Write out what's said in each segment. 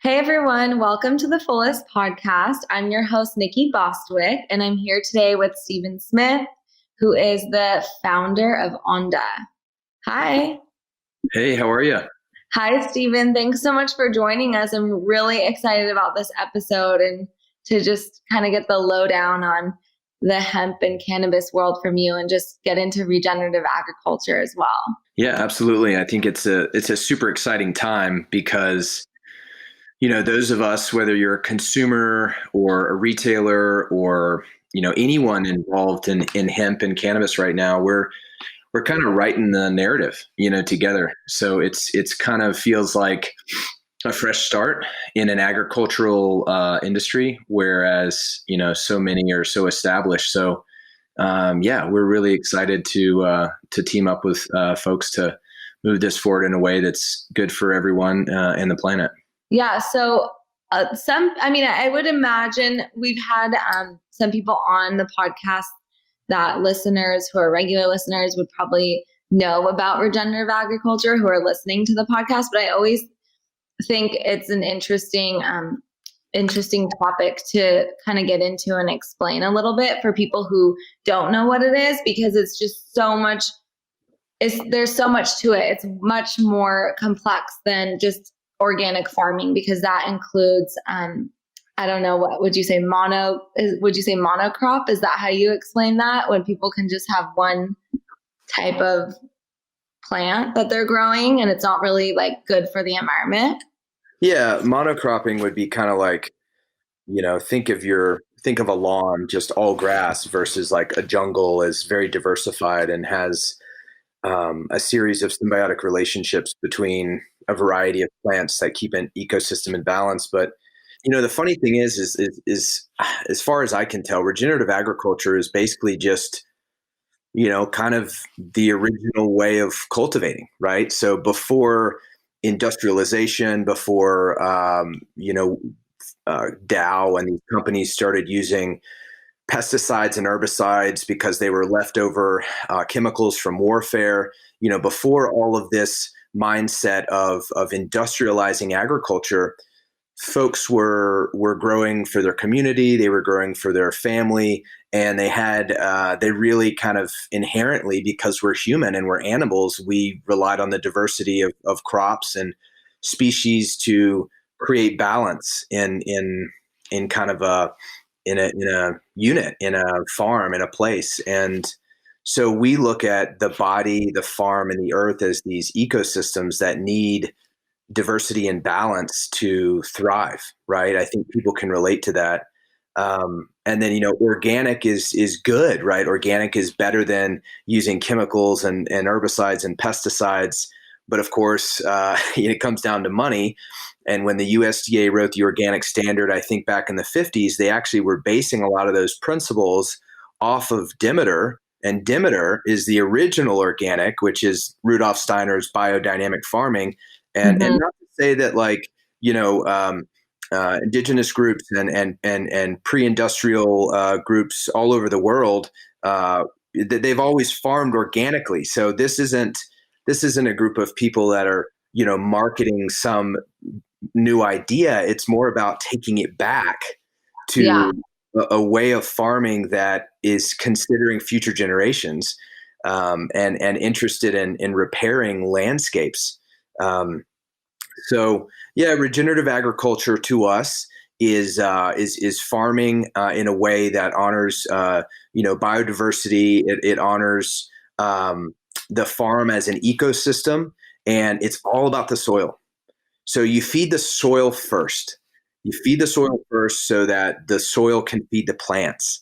Hey everyone, welcome to the Fullest podcast. I'm your host, Nikki Bostwick, and I'm here today with Stephen Smith, who is the founder of Onda. Hi. Hey, how are you? Hi, Stephen. Thanks so much for joining us. I'm really excited about this episode and to just kind of get the lowdown on the hemp and cannabis world from you and just get into regenerative agriculture as well. Yeah, absolutely. I think it's a super exciting time because those of us, whether you're a consumer or a retailer or anyone involved in hemp and cannabis right now, we're kind of writing the narrative together. So it's kind of feels like a fresh start in an agricultural industry, whereas so many are so established. So yeah, we're really excited to team up with folks to move this forward in a way that's good for everyone and the planet. Yeah. So I would imagine we've had some people on the podcast that listeners who are regular listeners would probably know about regenerative agriculture who are listening to the podcast. But I always think it's an interesting topic to kind of get into and explain a little bit for people who don't know what it is, because it's just so much. There's so much to it. It's much more complex than just organic farming, because that includes I don't know, what would you say, would you say monocrop? Is that how you explain that, when people can just have one type of plant that they're growing and it's not really like good for the environment? Yeah, monocropping would be kind of like, think of a lawn, just all grass, versus like a jungle is very diversified and has a series of symbiotic relationships between a variety of plants that keep an ecosystem in balance. But the funny thing is as far as I can tell, regenerative agriculture is basically just kind of the original way of cultivating, right? So before industrialization, before Dow and these companies started using pesticides and herbicides because they were leftover chemicals from warfare. Before all of this mindset of industrializing agriculture, folks were growing for their community, they were growing for their family, and they really kind of inherently, because we're human and we're animals, we relied on the diversity of crops and species to create balance in kind of in a unit, in a farm, in a place. And so we look at the body, the farm, and the earth as these ecosystems that need diversity and balance to thrive, right? I think people can relate to that. And then, organic is good, right? Organic is better than using chemicals and herbicides and pesticides. But of course, it comes down to money. And when the USDA wrote the organic standard, I think back in the 50s, they actually were basing a lot of those principles off of Demeter. And Demeter is the original organic, which is Rudolf Steiner's biodynamic farming. And not to say that indigenous groups and pre-industrial groups all over the world, they've always farmed organically. So this isn't a group of people that are marketing some new idea. It's more about taking it back to a way of farming that is considering future generations, and interested in repairing landscapes. So yeah, regenerative agriculture to us is farming in a way that honors biodiversity. It honors the farm as an ecosystem, and it's all about the soil. So you feed the soil first. You feed the soil first so that the soil can feed the plants,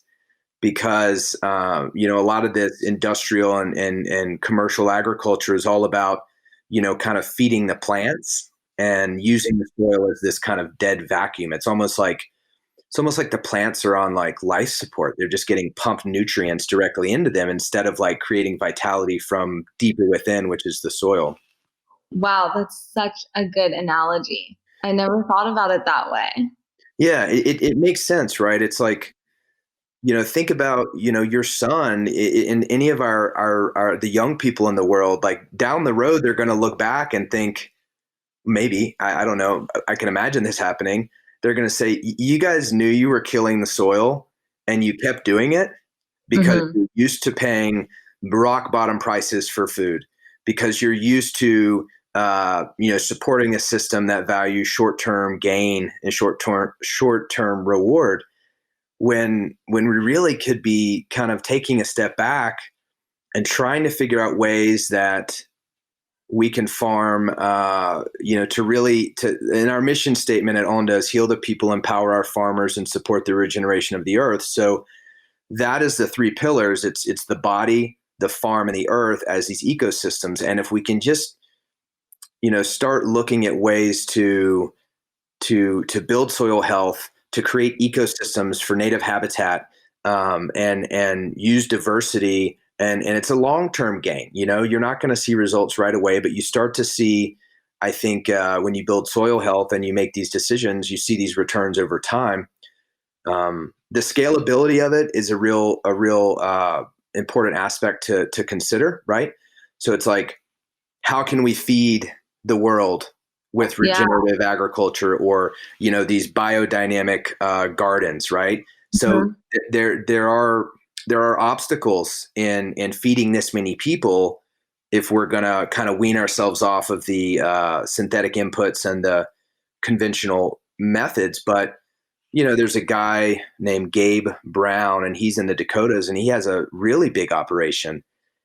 because a lot of this industrial and commercial agriculture is all about kind of feeding the plants and using the soil as this kind of dead vacuum. It's almost like the plants are on like life support. They're just getting pumped nutrients directly into them instead of like creating vitality from deeper within, which is the soil. Wow, that's such a good analogy. I never thought about it that way. Yeah, it makes sense, right? It's like, think about, your son in any of the young people in the world, like down the road, they're going to look back and think, maybe, I don't know, I can imagine this happening. They're going to say, you guys knew you were killing the soil and you kept doing it because you're used to paying rock bottom prices for food, because you're used to supporting a system that values short-term gain and short-term reward, when we really could be kind of taking a step back and trying to figure out ways that we can farm, and our mission statement at Onda is heal the people, empower our farmers, and support the regeneration of the earth. So that is the three pillars. It's the body, the farm, and the earth as these ecosystems. And if we can just, start looking at ways to build soil health, to create ecosystems for native habitat, and use diversity. And it's a long-term gain. You're not going to see results right away, but you start to see, I think, when you build soil health and you make these decisions, you see these returns over time. The scalability of it is a real important aspect to consider, right? So it's like, how can we feed the world with regenerative agriculture, or these biodynamic gardens, right? So there are obstacles in feeding this many people if we're going to kind of wean ourselves off of the synthetic inputs and the conventional methods. But there's a guy named Gabe Brown, and he's in the Dakotas, and he has a really big operation,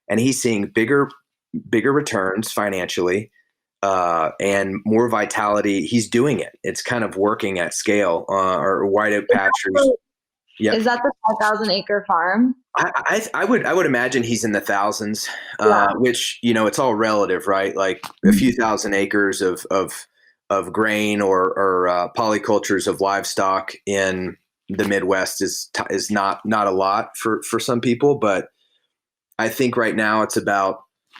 and he's seeing bigger returns financially, and more vitality. He's doing it. It's kind of working at scale, or white oak pastures. Yeah. Is that the 5,000 acre farm? I would imagine he's in the thousands, which, it's all relative, right? Like a few thousand acres of grain or polycultures of livestock in the Midwest is not a lot for some people. But I think right now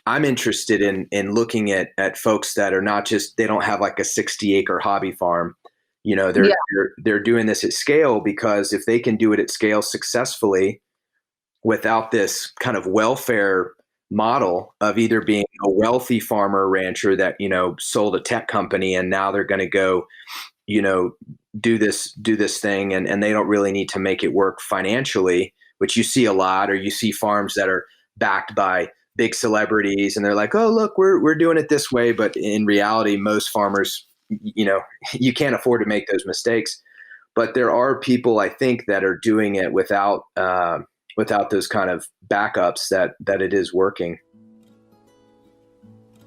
I'm interested in looking at folks that are not just, they don't have like a 60 acre hobby farm. They're doing this at scale, because if they can do it at scale successfully without this kind of welfare model of either being a wealthy farmer rancher that, sold a tech company and now they're going to go, do this thing, and they don't really need to make it work financially, which you see a lot, or you see farms that are backed by big celebrities and they're like, oh, look, we're doing it this way. But in reality, most farmers, you can't afford to make those mistakes. But there are people, I think, that are doing it without those kind of backups that it is working.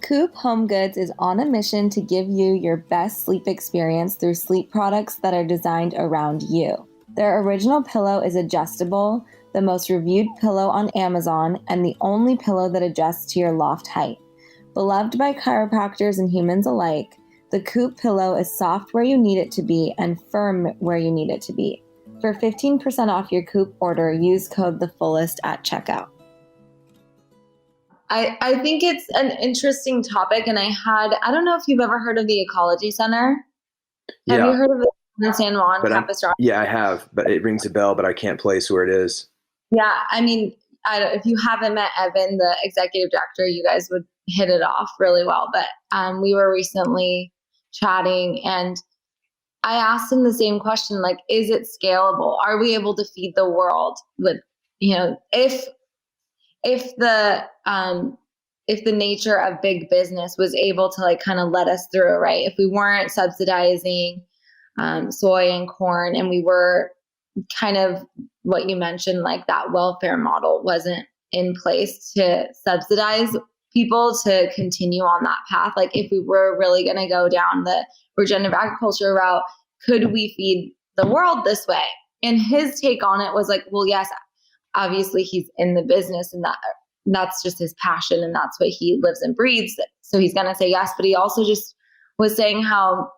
Coop Home Goods is on a mission to give you your best sleep experience through sleep products that are designed around you. Their original pillow is adjustable, the most reviewed pillow on Amazon, and the only pillow that adjusts to your loft height. Beloved by chiropractors and humans alike, the Coop pillow is soft where you need it to be and firm where you need it to be. For 15% off your Coop order, use code TheFullest at checkout. I think it's an interesting topic, and I don't know if you've ever heard of the Ecology Center. Have you heard of it in San Juan campus? Yeah, I have, but it rings a bell, but I can't place where it is. Yeah, I mean, if you haven't met Evan, the executive director, you guys would hit it off really well. But we were recently chatting, and I asked him the same question, like, is it scalable? Are we able to feed the world with, if the nature of big business was able to like kind of let us through, right? If we weren't subsidizing soy and corn, and we were kind of what you mentioned, like that welfare model wasn't in place to subsidize people to continue on that path. Like if we were really going to go down the regenerative agriculture route, could we feed the world this way? And his take on it was like, well, yes, obviously he's in the business, and that's just his passion, and that's what he lives and breathes. So he's going to say yes, but he also just was saying how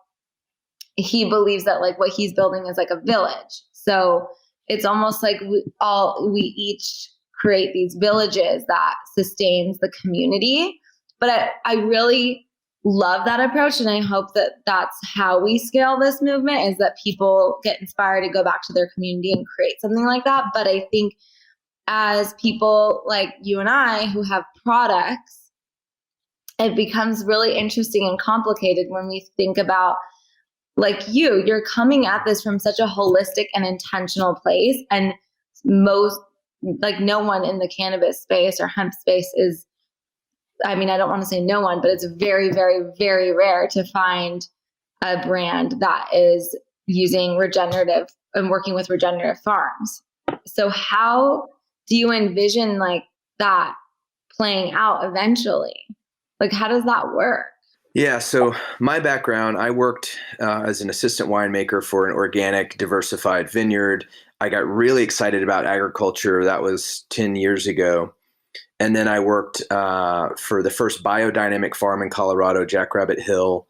he believes that like what he's building is like a village. So it's almost like we each create these villages that sustains the community. But I really love that approach, and I hope that that's how we scale this movement, is that people get inspired to go back to their community and create something like that. But I think as people like you and I who have products it becomes really interesting and complicated when we think about, like, you're coming at this from such a holistic and intentional place. And most, like, no one in the cannabis space or hemp space is, I mean, I don't want to say no one, but it's very, very, very rare to find a brand that is using regenerative and working with regenerative farms. So how do you envision like that playing out eventually? Like, how does that work? Yeah, so my background, I worked as an assistant winemaker for an organic diversified vineyard. I got really excited about agriculture. That was 10 years ago. And then I worked for the first biodynamic farm in Colorado, Jackrabbit Hill,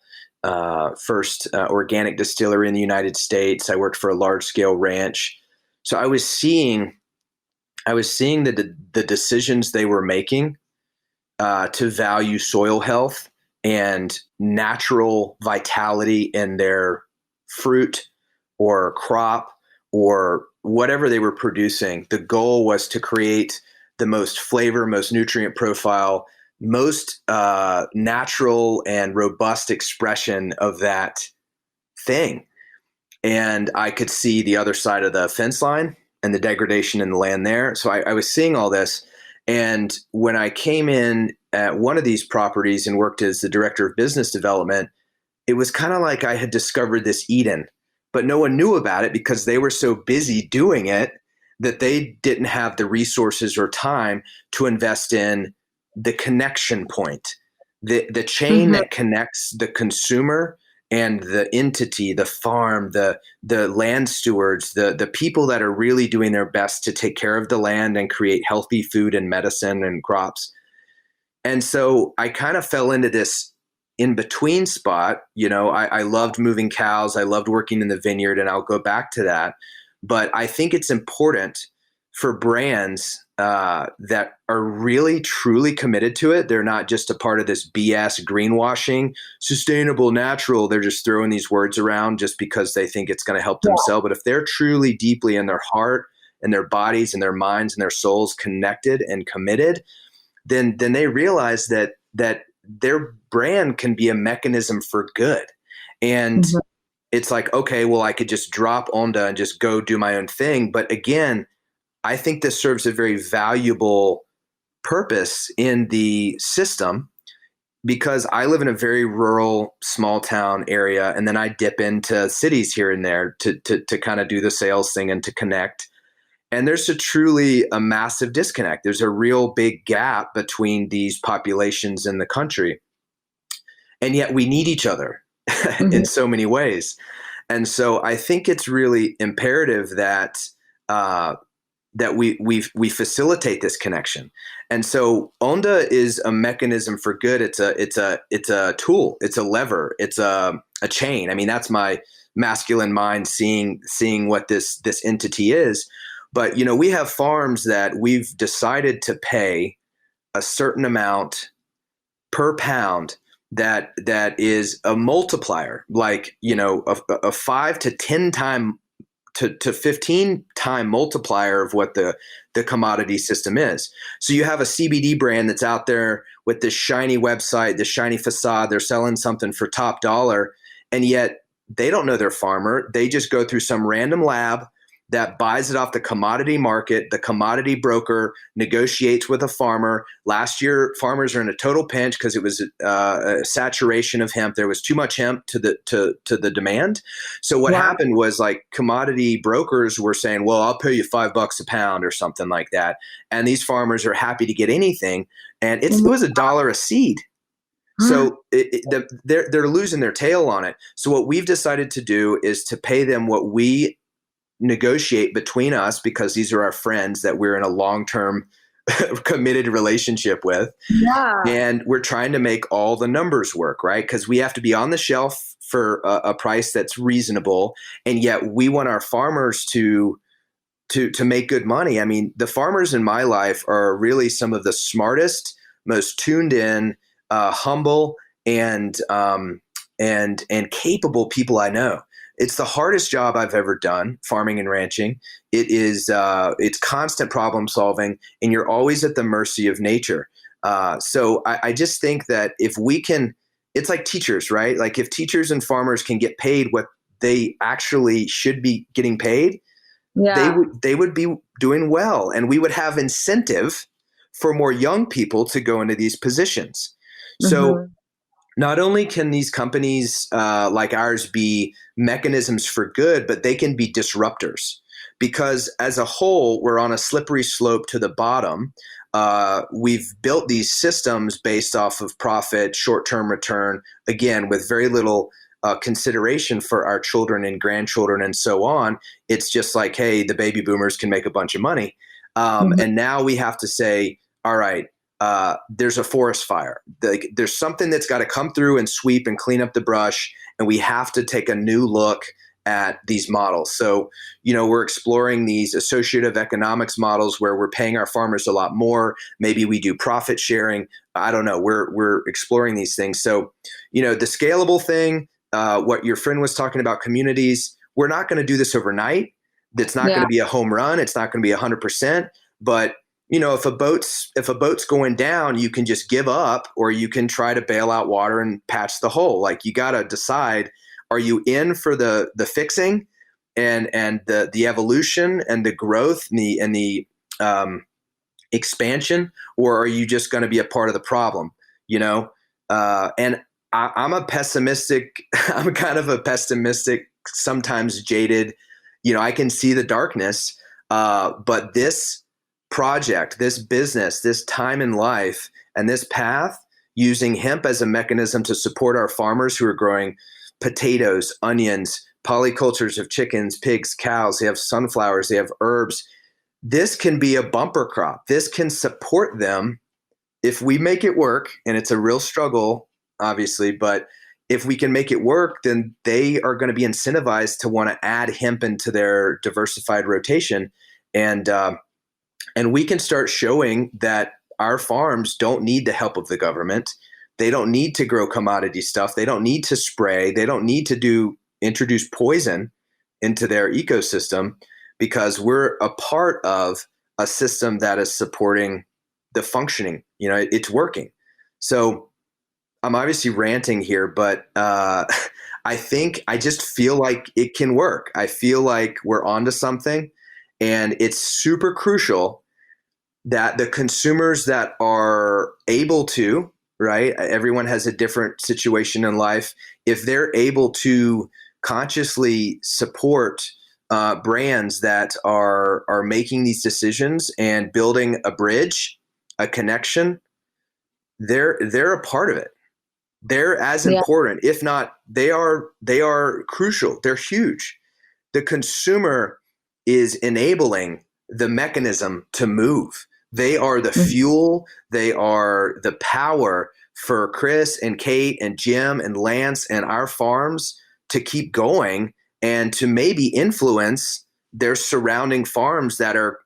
first organic distillery in the United States. I worked for a large scale ranch. So I was seeing the decisions they were making to value soil health and natural vitality in their fruit or crop or whatever they were producing. The goal was to create the most flavor, most nutrient profile, most natural and robust expression of that thing. And I could see the other side of the fence line and the degradation in the land there. So I was seeing all this. And when I came in at one of these properties and worked as the director of business development, it was kind of like I had discovered this Eden, but no one knew about it because they were so busy doing it that they didn't have the resources or time to invest in the connection point, the chain that connects the consumer and the entity, the farm, the land stewards, the people that are really doing their best to take care of the land and create healthy food and medicine and crops. And so I kind of fell into this in between spot. You know, I loved moving cows. I loved working in the vineyard, and I'll go back to that. But I think it's important for brands that are really truly committed to it. They're not just a part of this BS greenwashing, sustainable, natural. They're just throwing these words around just because they think it's going to help them sell. But if they're truly deeply in their heart and their bodies and their minds and their souls connected and committed, then they realize that their brand can be a mechanism for good. And it's like, okay, well, I could just drop Onda and just go do my own thing. But again, I think this serves a very valuable purpose in the system because I live in a very rural, small town area, and then I dip into cities here and there to kind of do the sales thing and to connect. And there's truly a massive disconnect. There's a real big gap between these populations in the country. And yet we need each other in so many ways. And so I think it's really imperative that we facilitate this connection. And so Onda is a mechanism for good. It's a tool. It's a lever. It's a chain. I mean, that's my masculine mind seeing what this entity is. But, you know, we have farms that we've decided to pay a certain amount per pound that is a multiplier, like, you know, a 5 to 10 time to 15 time multiplier of what the commodity system is. So you have a CBD brand that's out there with this shiny website, this shiny facade. They're selling something for top dollar, and yet they don't know their farmer. They just go through some random lab that buys it off the commodity market. The commodity broker negotiates with a farmer. Last year, farmers are in a total pinch because it was a saturation of hemp. There was too much hemp to the demand. So what happened was, like, commodity brokers were saying, well, I'll pay you $5 a pound or something like that. And these farmers are happy to get anything. And it was $1 a seed. So they're losing their tail on it. So what we've decided to do is to pay them what we negotiate between us, because these are our friends that we're in a long-term committed relationship with. And we're trying to make all the numbers work, right? Because we have to be on the shelf for a price that's reasonable. And yet we want our farmers to make good money. I mean, the farmers in my life are really some of the smartest, most tuned in, humble, and capable people I know. It's the hardest job I've ever done, farming and ranching. It is it's constant problem solving, and you're always at the mercy of nature. So I just think that if we can, it's like teachers, right? Like if teachers and farmers can get paid what they actually should be getting paid, Yeah. they would be doing well, and we would have incentive for more young people to go into these positions. So Hmm. not only can these companies like ours be mechanisms for good, but they can be disruptors, because as a whole, we're on a slippery slope to the bottom. We've built these systems based off of profit, short-term return, again, with very little consideration for our children and grandchildren and so on. It's just like, hey, the baby boomers can make a bunch of money. Hmm. And now we have to say, all right, there's a forest fire. There's something that's got to come through and sweep and clean up the brush, and we have to take a new look at these models. So, we're exploring these associative economics models where we're paying our farmers a lot more. Maybe we do profit sharing. I don't know. We're exploring these things. So, the scalable thing, what your friend was talking about, communities, we're not going to do this overnight. It's not going Yeah. to be a home run. It's not going to be 100%. But if a boat's going down, you can just give up, or you can try to bail out water and patch the hole. Like, you got to decide: are you in for the fixing and the evolution and the growth and the expansion, or are you just going to be a part of the problem? And I'm a pessimistic. I'm kind of a pessimistic, sometimes jaded. I can see the darkness, but this project, this business, this time in life, and this path, using hemp as a mechanism to support our farmers who are growing potatoes, onions, polycultures of chickens, pigs, cows. They have sunflowers, they have herbs. This can be a bumper crop. This can support them if we make it work. And it's a real struggle, obviously, but if we can make it work, then they are going to be incentivized to want to add hemp into their diversified rotation. And we can start showing that our farms don't need the help of the government. They don't need to grow commodity stuff. They don't need to spray. They don't need to introduce poison into their ecosystem, because we're a part of a system that is supporting the functioning. It's working. So I'm obviously ranting here, but I just feel like it can work. I feel like we're onto something, and it's super crucial that the consumers that are able to, right? Everyone has a different situation in life. If they're able to consciously support brands that are making these decisions and building a bridge, a connection, they're a part of it. They're as Yeah. important, if not, they are crucial. They're huge. The consumer is enabling the mechanism to move. They are the Mhm. fuel. They are the power for Chris and Kate and Jim and Lance and our farms to keep going and to maybe influence their surrounding farms that are,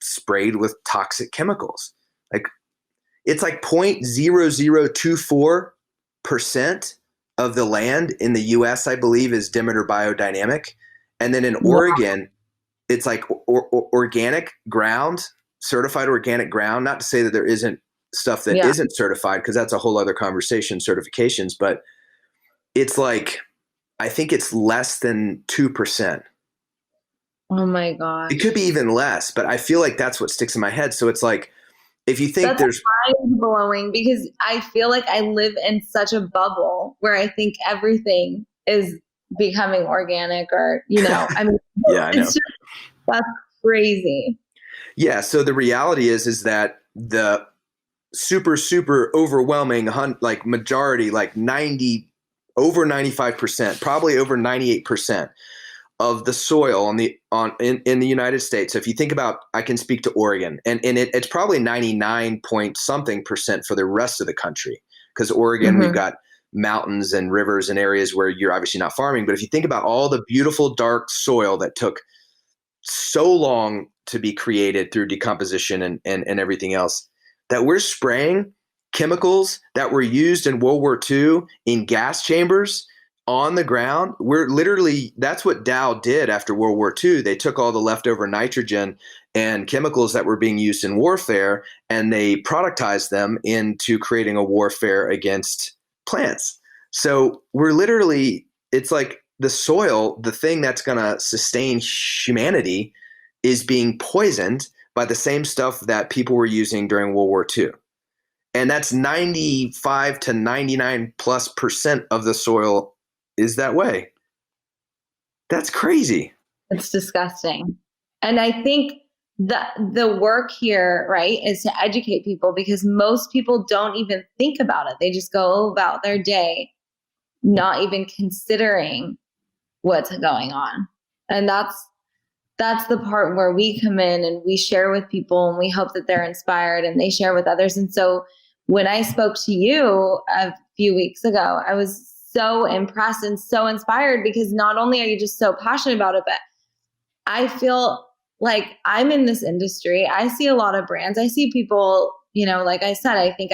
sprayed with toxic chemicals. Like, it's like 0.0024% of the land in the US, I believe, is Demeter biodynamic. And then in Oregon, it's like organic ground, certified organic ground. Not to say that there isn't stuff that Yeah. isn't certified, because that's a whole other conversation, certifications. But it's like, I think it's less than 2%. Oh my It could be gosh. even less, but I feel like that's what sticks in my head. So it's like, if you think That's there's, mind blowing, because I feel like I live in such a bubble where I think everything is becoming organic, or, I mean, yeah, I know. it's just, that's crazy. Yeah. So the reality is that the super, super overwhelming, like majority, like over 95%, probably over 98% of the soil in the United States. So if you think about, I can speak to Oregon, and it's probably 99 point something percent for the rest of the country, because Oregon, we've Hmm. got mountains and rivers and areas where you're obviously not farming. But if you think about all the beautiful dark soil that took so long to be created through decomposition and everything else, that we're spraying chemicals that were used in World War II in gas chambers on the ground. We're literally, that's what Dow did after World War II. They took all the leftover nitrogen and chemicals that were being used in warfare, and they productized them into creating a warfare against plants. So we're literally, it's like the soil, the thing that's going to sustain humanity, is being poisoned by the same stuff that people were using during World War II. And that's 95 to 99+% of the soil is that way. That's crazy. It's disgusting. And I think the work here, right, is to educate people, because most people don't even think about it. They just go about their day, not even considering what's going on. And that's the part where we come in and we share with people, and we hope that they're inspired and they share with others. And so when I spoke to you a few weeks ago, I was so impressed and so inspired, because not only are you just so passionate about it, but I feel like I'm in this industry. I see a lot of brands. I see people, like I said, I think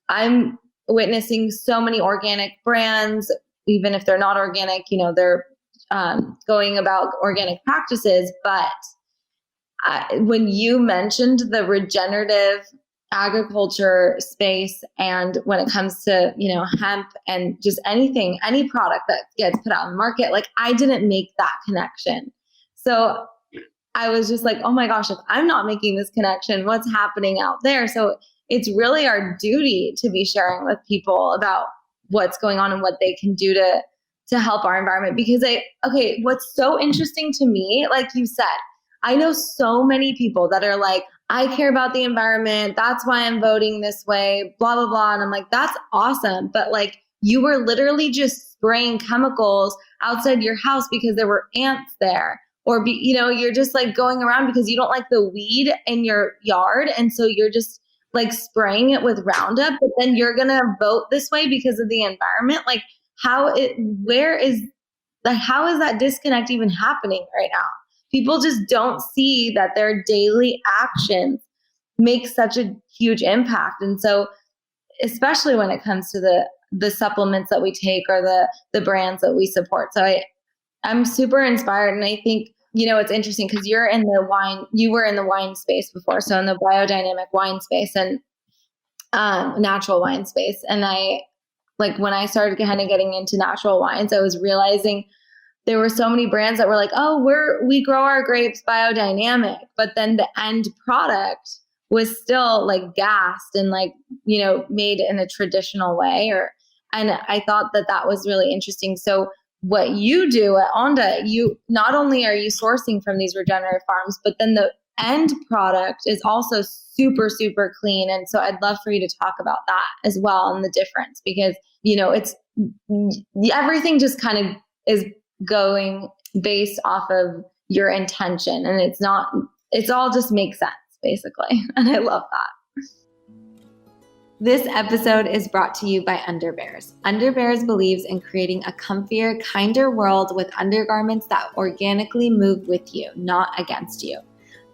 I'm witnessing so many organic brands, even if they're not organic, they're going about organic practices. But when you mentioned the regenerative agriculture space, and when it comes to, hemp and just anything, any product that gets put out in the market, like I didn't make that connection. So I was just like, oh my gosh, if I'm not making this connection, what's happening out there? So it's really our duty to be sharing with people about what's going on and what they can do to help our environment. Because what's so interesting to me, like you said, I know so many people that are like, I care about the environment, that's why I'm voting this way, blah, blah, blah. And I'm like, that's awesome. But like, you were literally just spraying chemicals outside your house because there were ants there. Or you're just like going around because you don't like the weed in your yard. And so you're just like spraying it with Roundup, but then you're going to vote this way because of the environment. Like how is that disconnect even happening right now? People just don't see that their daily actions make such a huge impact. And so, especially when it comes to the supplements that we take or the brands that we support. So I'm super inspired. And I think, it's interesting because you were in the wine space before. So in the biodynamic wine space and natural wine space. And when I started kind of getting into natural wines, I was realizing there were so many brands that were like, oh, we grow our grapes biodynamic, but then the end product was still like gassed and made in a traditional way. And I thought that was really interesting. So what you do at Onda, you not only are you sourcing from these regenerative farms, but then the end product is also super, super clean. And so I'd love for you to talk about that as well, and the difference, because, it's everything just kind of is going based off of your intention, and it's all just makes sense basically. And I love that. This episode is brought to you by Underbears. Underbears believes in creating a comfier, kinder world with undergarments that organically move with you, not against you.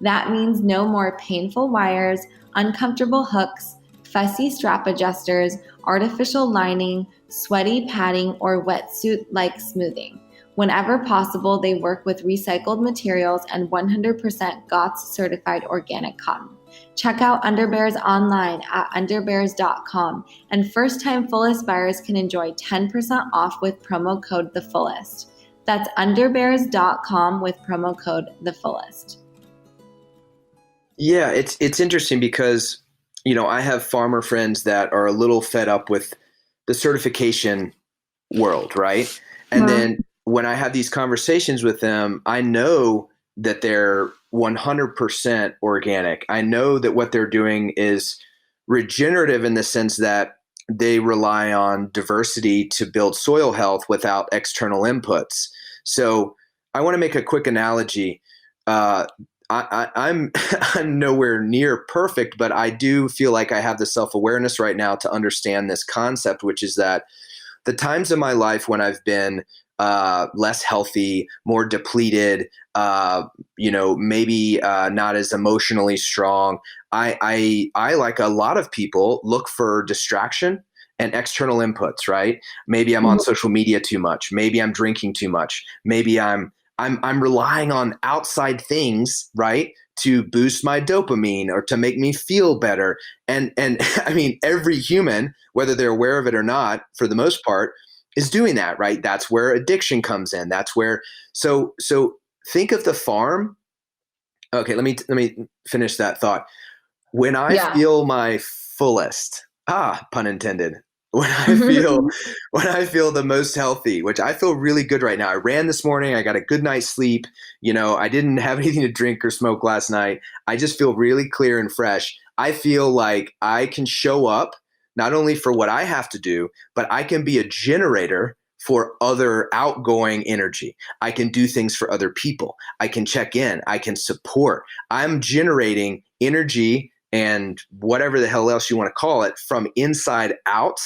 That means no more painful wires, uncomfortable hooks, fussy strap adjusters, artificial lining, sweaty padding, or wetsuit-like smoothing. Whenever possible, they work with recycled materials and 100% GOTS certified organic cotton. Check out Underbears online at underbears.com, and first-time Fullest buyers can enjoy 10% off with promo code TheFullest. That's underbears.com with promo code TheFullest. Yeah, it's interesting because, I have farmer friends that are a little fed up with the certification world, right? And then when I have these conversations with them, I know that they're 100% organic. I know that what they're doing is regenerative in the sense that they rely on diversity to build soil health without external inputs. So I want to make a quick analogy. I'm nowhere near perfect, but I do feel like I have the self-awareness right now to understand this concept, which is that the times in my life when I've been less healthy, more depleted, maybe not as emotionally strong, I like a lot of people look for distraction and external inputs, right? Maybe I'm on social media too much. Maybe I'm drinking too much. Maybe I'm relying on outside things, right, to boost my dopamine or to make me feel better. And I mean, every human, whether they're aware of it or not, for the most part, is doing that, right? That's where addiction comes in. That's where, so think of the farm. Okay, let me finish that thought. When I feel my fullest, pun intended, when I feel the most healthy, which I feel really good right now. I ran this morning. I got a good night's sleep. I didn't have anything to drink or smoke last night. I just feel really clear and fresh. I feel like I can show up not only for what I have to do, but I can be a generator for other outgoing energy. I can do things for other people. I can check in. I can support. I'm generating energy and whatever the hell else you want to call it from inside out.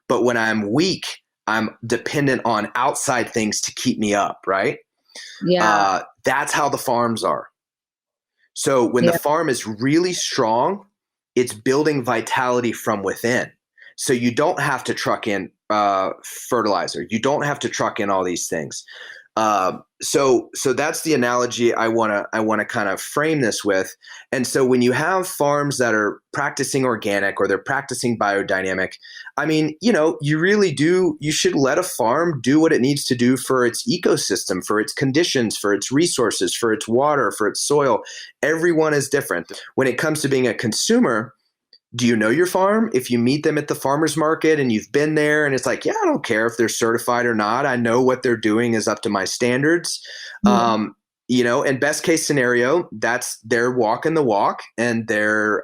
But when I'm weak, I'm dependent on outside things to keep me up, right? Yeah. That's how the farms are. So when the farm is really strong, it's building vitality from within. So you don't have to truck in fertilizer. You don't have to truck in all these things. So that's the analogy I want to kind of frame this with. And so when you have farms that are practicing organic or they're practicing biodynamic, I mean, you should let a farm do what it needs to do for its ecosystem, for its conditions, for its resources, for its water, for its soil. Everyone is different. When it comes to being a consumer, do you know your farm? If you meet them at the farmer's market and you've been there and it's like, yeah, I don't care if they're certified or not. I know what they're doing is up to my standards. And best case scenario, they're walking the walk and they're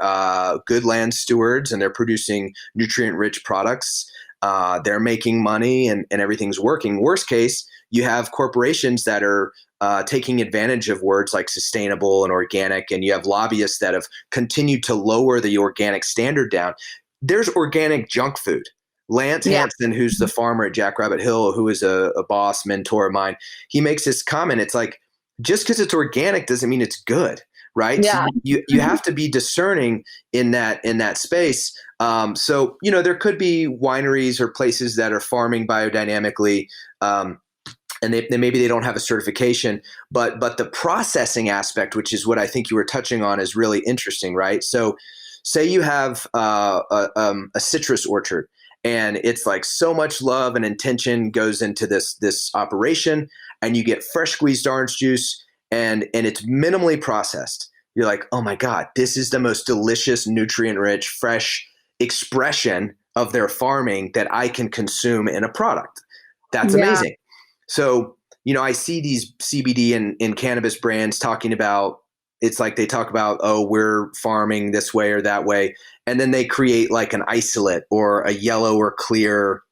good land stewards and they're producing nutrient rich products. They're making money and everything's working. Worst case, you have corporations that are taking advantage of words like sustainable and organic, and you have lobbyists that have continued to lower the organic standard down. There's organic junk food. Lance Hansen, who's the farmer at Jackrabbit Hill, who is a boss mentor of mine, he makes this comment. It's like, just because it's organic doesn't mean it's good, right? Yeah. So you have to be discerning in that space. So there could be wineries or places that are farming biodynamically, and maybe they don't have a certification, but the processing aspect, which is what I think you were touching on, is really interesting, right? So say you have a citrus orchard and it's like so much love and intention goes into this operation, and you get fresh squeezed orange juice and it's minimally processed. You're like, oh my God, this is the most delicious, nutrient rich, fresh expression of their farming that I can consume in a product. That's amazing. So, I see these CBD and cannabis brands talking about, it's like they talk about, oh, we're farming this way or that way. And then they create like an isolate or a yellow or clear,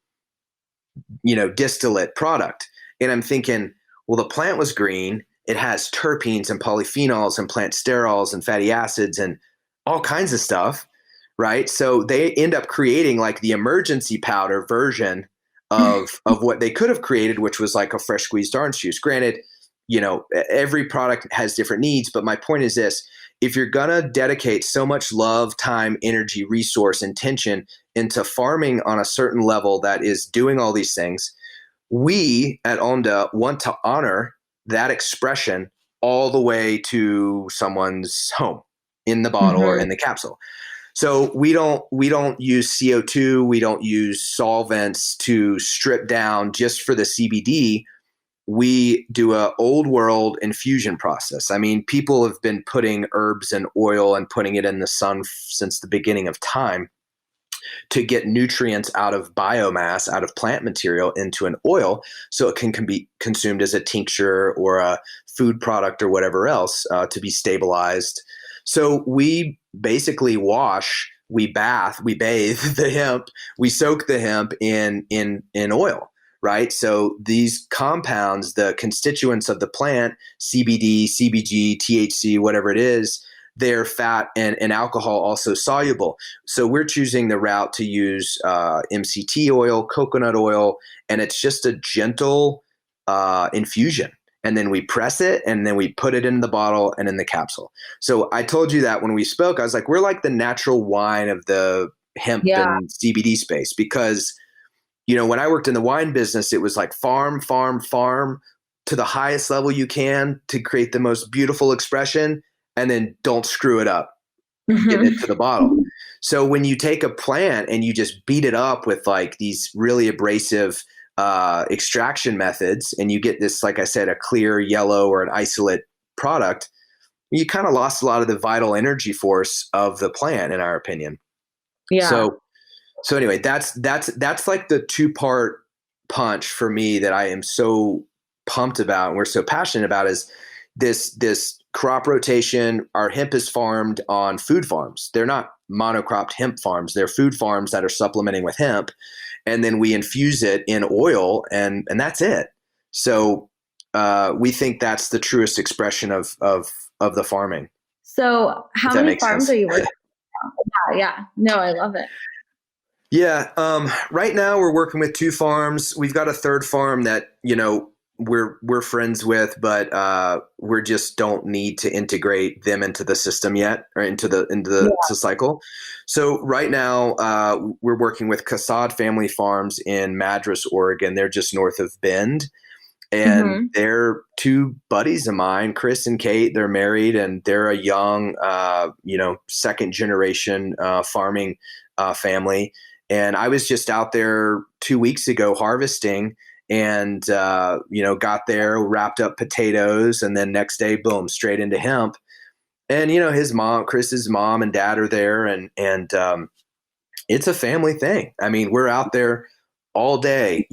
distillate product. And I'm thinking, well, the plant was green. It has terpenes and polyphenols and plant sterols and fatty acids and all kinds of stuff, right? So they end up creating like the emergency powder version of what they could have created, which was like a fresh squeezed orange juice. Granted, every product has different needs, but my point is this: if you're gonna dedicate so much love, time, energy, resource, intention into farming on a certain level that is doing all these things, we at Onda want to honor that expression all the way to someone's home in the bottle or in the capsule. So we don't use CO2, we don't use solvents to strip down just for the CBD. We do a old world infusion process. I mean, people have been putting herbs and oil and putting it in the sun since the beginning of time to get nutrients out of biomass, out of plant material into an oil so it can be consumed as a tincture or a food product or whatever else to be stabilized. So we basically we bathe the hemp, we soak the hemp in oil, right? So these compounds, the constituents of the plant, CBD, CBG, THC, whatever it is, they're fat and alcohol also soluble. So we're choosing the route to use MCT oil, coconut oil, and it's just a gentle infusion. And then we press it and then we put it in the bottle and in the capsule. So I told you that when we spoke, I was like, we're like the natural wine of the hemp and CBD space, because, when I worked in the wine business, it was like farm to the highest level you can to create the most beautiful expression. and then don't screw it up getting Mhm. it to the bottle. So when you take a plant and you just beat it up with like these really abrasive extraction methods, and you get this, like I said, a clear yellow or an isolate product, you kind of lost a lot of the vital energy force of the plant, in our opinion. Yeah. So anyway, that's like the two-part punch for me that I am so pumped about and we're so passionate about is this crop rotation. Our hemp is farmed on food farms. They're not monocropped hemp farms. They're food farms that are supplementing with hemp, and then we infuse it in oil, and that's it. So we think that's the truest expression of the farming. So If how that many makes farms sense. are you working with? Yeah. No, I love it. Yeah. Right now we're working with 2 farms. We've got a third farm that, we're friends with, but we just don't need to integrate them into the system yet, or into the cycle. So right now, we're working with Casad Family Farms in Madras, Oregon. They're just north of Bend. And Mm-hmm. they're 2 buddies of mine, Chris and Kate. They're married, and they're a young, second generation farming family. And I was just out there 2 weeks ago harvesting, and got there, wrapped up potatoes, and then next day, boom, straight into hemp. And his mom, Chris's mom and dad are there, and it's a family thing. I mean, we're out there all day,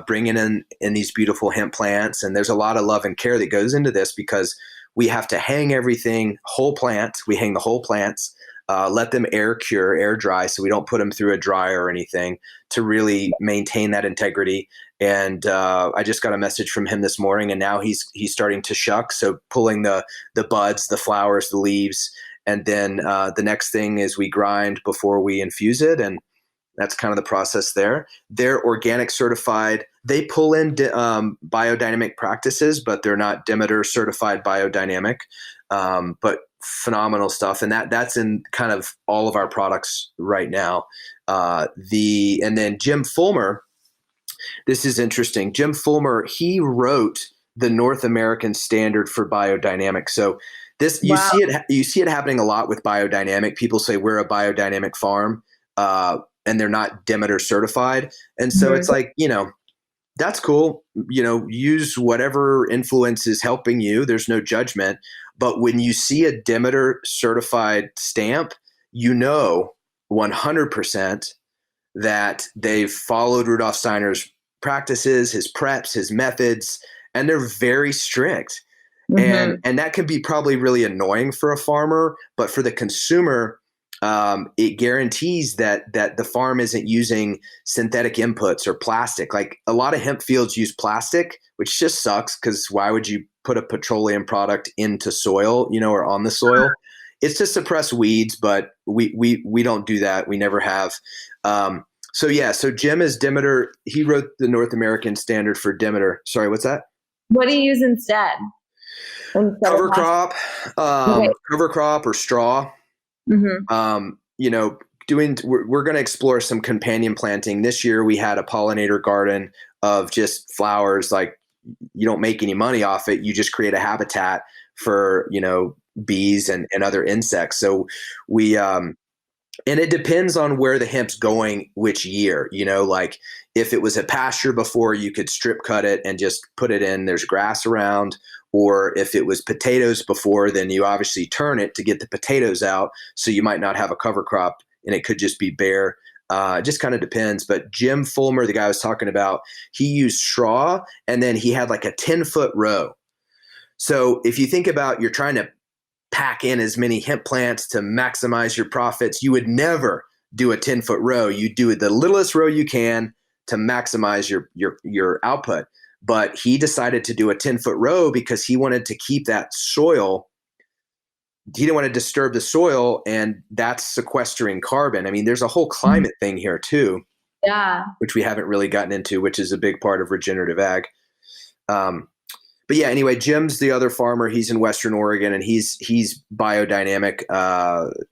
bringing in these beautiful hemp plants, and there's a lot of love and care that goes into this because we have to hang everything whole plant. We hang the whole plants, let them air cure, air dry, so we don't put them through a dryer or anything to really maintain that integrity. And I just got a message from him this morning, and now he's starting to shuck, so pulling the buds, the flowers, the leaves, and then the next thing is we grind before we infuse it, and that's kind of the process there. They're organic certified. They pull in biodynamic practices, but they're not Demeter certified biodynamic. But phenomenal stuff, and that's in kind of all of our products right now. And then Jim Fulmer. This is interesting. Jim Fulmer, he wrote the North American standard for biodynamic. So this you see it happening a lot with biodynamic. People say we're a biodynamic farm, and they're not Demeter certified. And so it's like, that's cool. Use whatever influence is helping you. There's no judgment. But when you see a Demeter certified stamp, 100% that they've followed Rudolf Steiner's practices, his preps, his methods, and they're very strict. Mm-hmm. And that can be probably really annoying for a farmer, but for the consumer, it guarantees that the farm isn't using synthetic inputs or plastic. Like a lot of hemp fields use plastic, which just sucks because why would you put a petroleum product into soil, or on the soil? It's to suppress weeds, but we don't do that. We never have. So Jim is Demeter. He wrote the North American standard for Demeter. Sorry, what's that? What do you use instead? Cover crop, Okay. cover crop or straw. Mm-hmm. We're going to explore some companion planting. This year we had a pollinator garden of just flowers. Like you don't make any money off it. You just create a habitat for, bees and other insects. So we, and it depends on where the hemp's going, which year, like if it was a pasture before, you could strip cut it and just put it in, there's grass around. Or if it was potatoes before, then you obviously turn it to get the potatoes out. So you might not have a cover crop and it could just be bare. It just kind of depends. But Jim Fulmer, the guy I was talking about, he used straw and then he had like a 10-foot row. So if you think about you're trying to pack in as many hemp plants to maximize your profits, you would never do a 10-foot row. You do the littlest row you can to maximize your output. But he decided to do a 10-foot row because he wanted to keep that soil. He didn't want to disturb the soil, and that's sequestering carbon. I mean, there's a whole climate thing here too, which we haven't really gotten into, which is a big part of regenerative ag. But yeah, anyway, Jim's the other farmer. He's in Western Oregon, and he's biodynamic,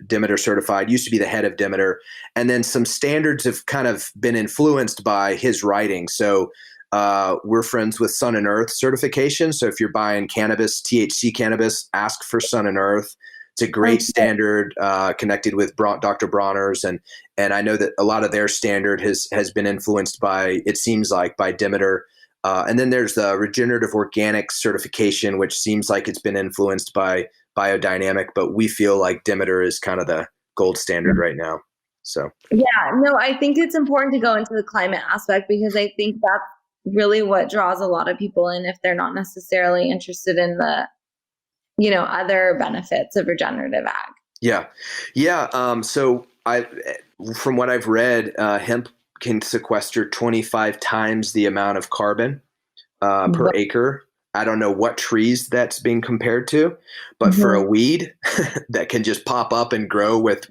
Demeter certified. Used to be the head of Demeter, and then some standards have kind of been influenced by his writing. So we're friends with Sun and Earth certification. So if you're buying cannabis, THC cannabis, ask for Sun and Earth. It's a great standard, connected with Dr. Bronner's, and I know that a lot of their standard has been influenced by, it seems like, by Demeter. And then there's the regenerative organic certification, which seems like it's been influenced by biodynamic, but we feel like Demeter is kind of the gold standard right now. So yeah, no, I think it's important to go into the climate aspect, because I think that's really what draws a lot of people in if they're not necessarily interested in the, other benefits of regenerative ag. Yeah. So from what I've read, hemp can sequester 25 times the amount of carbon per acre. I don't know what trees that's being compared to, but for a weed that can just pop up and grow with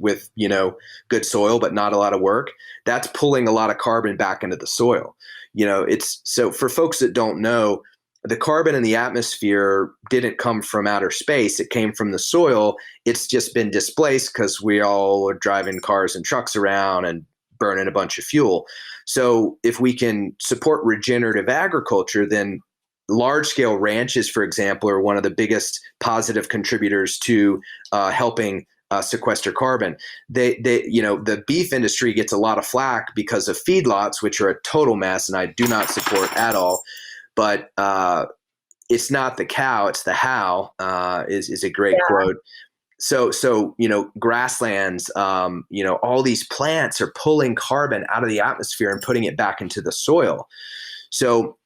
good soil, but not a lot of work, that's pulling a lot of carbon back into the soil. It's so, for folks that don't know, the carbon in the atmosphere didn't come from outer space. It came from the soil. It's just been displaced because we all are driving cars and trucks around and burning a bunch of fuel. So if we can support regenerative agriculture, then large scale ranches, for example, are one of the biggest positive contributors to helping sequester carbon. The beef industry gets a lot of flack because of feedlots, which are a total mess, and I do not support at all. But it's not the cow, it's the how, is a great quote. So grasslands, all these plants are pulling carbon out of the atmosphere and putting it back into the soil. So,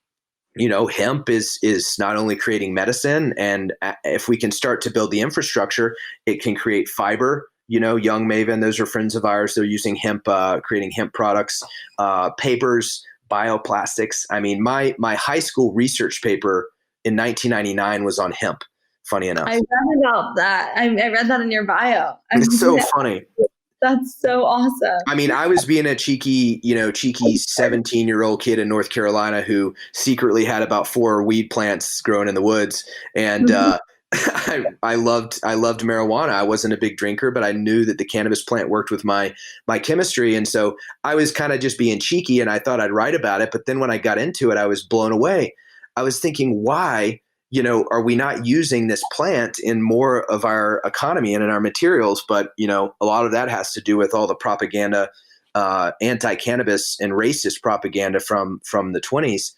hemp is not only creating medicine, and if we can start to build the infrastructure, it can create fiber. Young Maven, those are friends of ours. They're using hemp, creating hemp products, papers, bioplastics. I mean, my high school research paper in 1999 was on hemp. Funny enough. I read about that. I read that in your bio. It's so funny. That's so awesome. I mean, I was being a cheeky 17-year-old kid in North Carolina who secretly had about 4 weed plants growing in the woods. And I loved marijuana. I wasn't a big drinker, but I knew that the cannabis plant worked with my chemistry. And so I was kind of just being cheeky, and I thought I'd write about it. But then when I got into it, I was blown away. I was thinking, why, are we not using this plant in more of our economy and in our materials? But, a lot of that has to do with all the propaganda, anti-cannabis and racist propaganda from the 20s.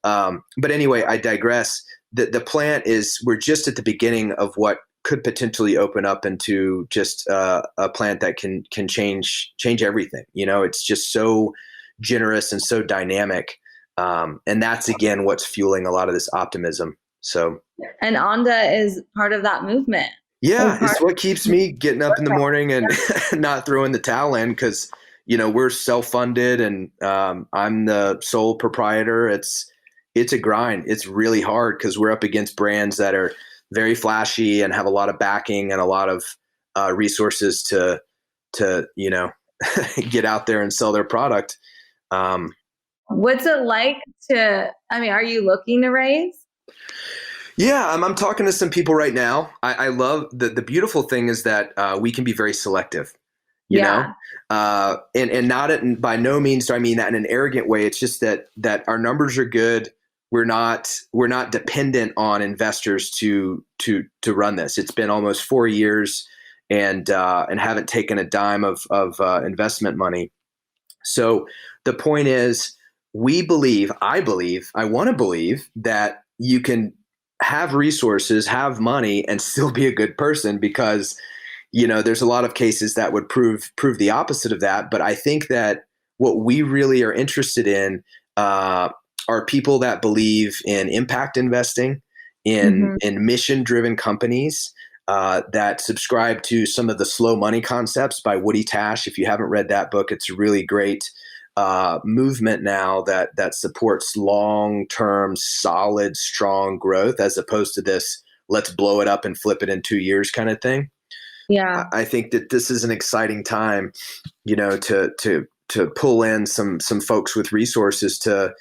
But anyway, I digress. The plant we're just at the beginning of what could potentially open up into just a plant that can change everything. It's just so generous and so dynamic. And that's, again, what's fueling a lot of this optimism. So, and Onda is part of that movement. Yeah, it's what keeps me getting up in the morning and not throwing the towel in, because, we're self-funded, and I'm the sole proprietor. It's a grind. It's really hard because we're up against brands that are very flashy and have a lot of backing and a lot of resources to get out there and sell their product. What's it like are you looking to raise? Yeah, I'm talking to some people right now. I love the beautiful thing is that we can be very selective, you know, and not by no means do I mean that in an arrogant way. It's just that our numbers are good. We're not dependent on investors to run this. It's been almost 4 years and haven't taken a dime of investment money. So the point is, I want to believe that you can have resources, have money, and still be a good person, because, there's a lot of cases that would prove the opposite of that. But I think that what we really are interested in are people that believe in impact investing, in mission-driven companies that subscribe to some of the slow money concepts by Woody Tash. If you haven't read that book, it's a really great movement now that supports long-term, solid, strong growth, as opposed to this let's blow it up and flip it in 2 years kind of thing. Yeah, I think that this is an exciting time, to pull in some folks with resources to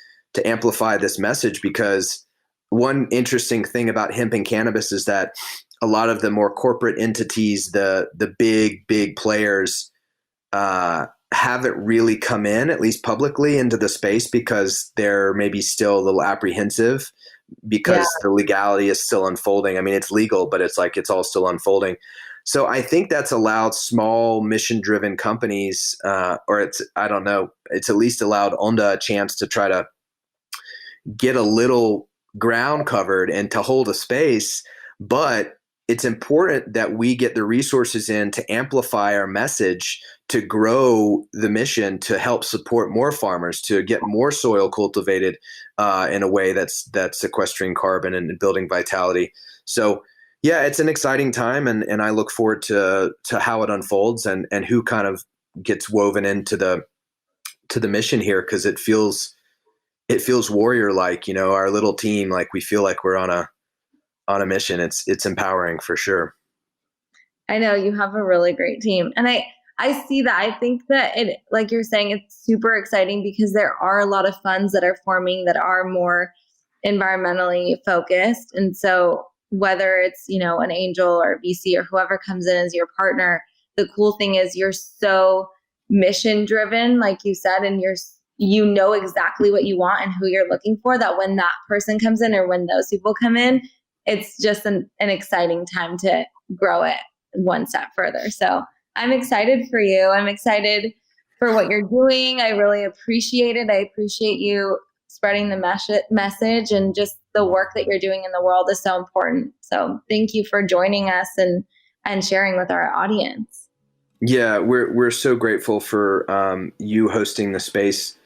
amplify this message, because one interesting thing about hemp and cannabis is that a lot of the more corporate entities, the big players, haven't really come in, at least publicly, into the space because they're maybe still a little apprehensive Yeah. because the legality is still unfolding. I mean, it's legal, but it's like it's all still unfolding. So I think that's allowed small mission-driven companies, or I don't know, it's at least allowed Onda a chance to try to get a little ground covered and to hold a space. But it's important that we get the resources in to amplify our message, to grow the mission, to help support more farmers, to get more soil cultivated in a way that's sequestering carbon and building vitality. So yeah, it's an exciting time, and I look forward to how it unfolds and who kind of gets woven into the mission here, because it feels warrior like, our little team, like we feel like we're on a mission. It's empowering for sure. I know you have a really great team. And I see that. I think that it, like you're saying, it's super exciting because there are a lot of funds that are forming that are more environmentally focused. And so whether it's, an angel or VC or whoever comes in as your partner, the cool thing is you're so mission driven, like you said, and you know exactly what you want and who you're looking for, that when that person comes in or when those people come in, it's just an exciting time to grow it one step further. So I'm excited for you. I'm excited for what you're doing. I really appreciate it. I appreciate you spreading the message, and just the work that you're doing in the world is so important. So thank you for joining us and sharing with our audience. Yeah, we're so grateful for you hosting the space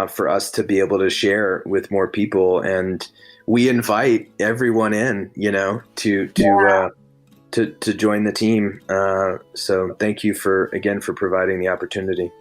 for us to be able to share with more people, and we invite everyone in, to join the team. So thank you for providing the opportunity.